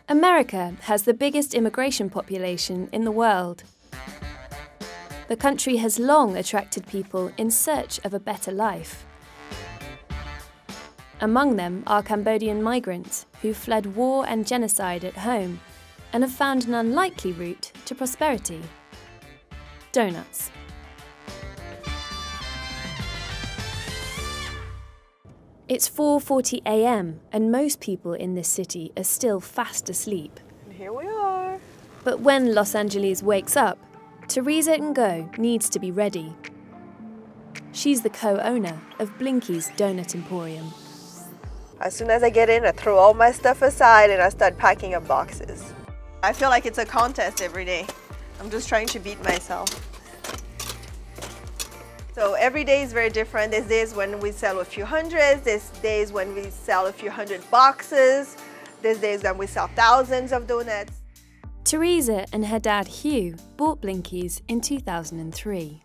America has the biggest immigration population in the world. The country has long attracted people in search of a better life. Among them are Cambodian migrants who fled war and genocide at home and have found an unlikely route to prosperity: donuts. It's 4:40 a.m. and most people in this city are still fast asleep. And here we are. But when Los Angeles wakes up, Teresa Ngo needs to be ready. She's the co-owner of Blinkie's Donut Emporium. As soon as I get in, I throw all my stuff aside and I start packing up boxes. I feel like it's a contest every day. I'm just trying to beat myself. So every day is very different. There's days when we sell a few hundreds, there's days when we sell a few hundred boxes, there's days when we sell thousands of donuts. Teresa and her dad Hugh bought Blinkie's in 2003.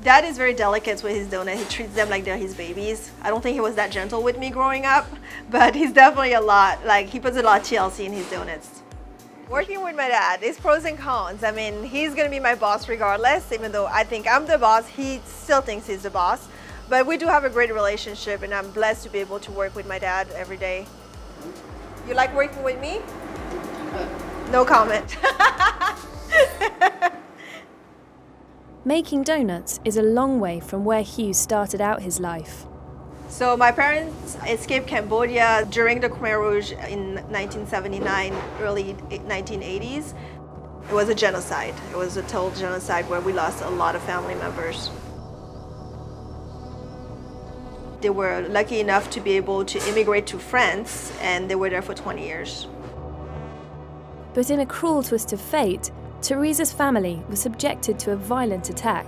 Dad is very delicate with his donut. He treats them like they're his babies. I don't think he was that gentle with me growing up, but he's definitely he puts a lot of TLC in his donuts. Working with my dad, there's pros and cons. I mean, he's gonna be my boss regardless, even though I think I'm the boss, he still thinks he's the boss. But we do have a great relationship and I'm blessed to be able to work with my dad every day. You like working with me? No comment. Making donuts is a long way from where Hugh started out his life. So my parents escaped Cambodia during the Khmer Rouge in 1979, early 1980s. It was a genocide. It was a total genocide where we lost a lot of family members. They were lucky enough to be able to immigrate to France, and they were there for 20 years. But in a cruel twist of fate, Teresa's family was subjected to a violent attack.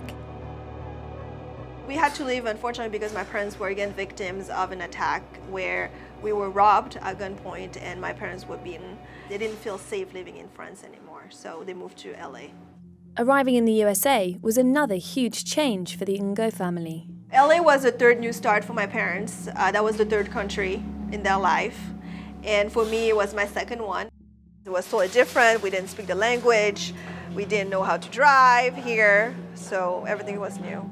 We had to leave, unfortunately, because my parents were again victims of an attack where we were robbed at gunpoint and my parents were beaten. They didn't feel safe living in France anymore, so they moved to LA. Arriving in the USA was another huge change for the Ngo family. LA was the third new start for my parents. That was the third country in their life. And for me, it was my second one. It was totally different. We didn't speak the language. We didn't know how to drive here, so everything was new.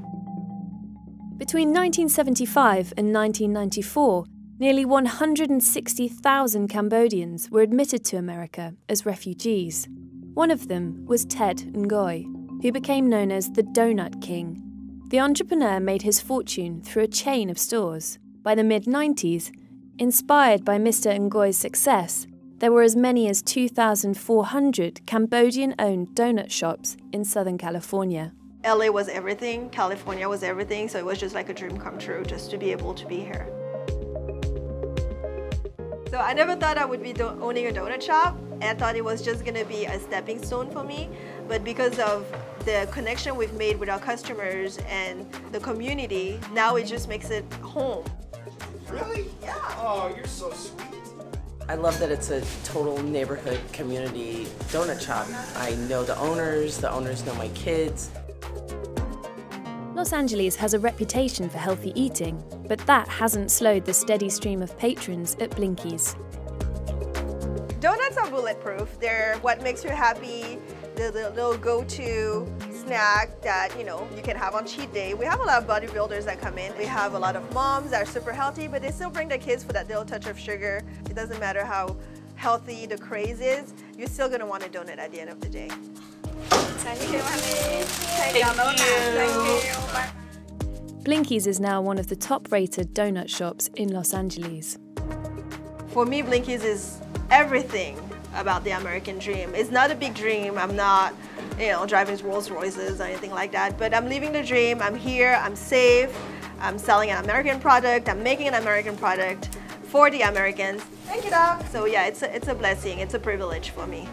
Between 1975 and 1994, nearly 160,000 Cambodians were admitted to America as refugees. One of them was Ted Ngo, who became known as the Donut King. The entrepreneur made his fortune through a chain of stores. By the mid-90s, inspired by Mr. Ngo's success, there were as many as 2,400 Cambodian-owned donut shops in Southern California. LA was everything, California was everything, so it was just like a dream come true just to be able to be here. So I never thought I would be owning a donut shop. I thought it was just gonna be a stepping stone for me, but because of the connection we've made with our customers and the community, now it just makes it home. Really? Yeah. Oh, you're so sweet. I love that it's a total neighborhood community donut shop. I know the owners know my kids. Los Angeles has a reputation for healthy eating, but that hasn't slowed the steady stream of patrons at Blinkie's. Donuts are bulletproof. They're what makes you happy, the little go-to snack that you can have on cheat day. We have a lot of bodybuilders that come in. We have a lot of moms that are super healthy, but they still bring their kids for that little touch of sugar. It doesn't matter how healthy the craze is, you're still gonna want a donut at the end of the day. Thank you, honey. Thank you. Blinkie's is now one of the top-rated donut shops in Los Angeles. For me, Blinkie's is everything about the American dream. It's not a big dream. I'm not, driving Rolls Royces or anything like that, but I'm living the dream. I'm here, I'm safe, I'm selling an American product, I'm making an American product for the Americans. Thank you, Doc. So yeah, it's a blessing, it's a privilege for me.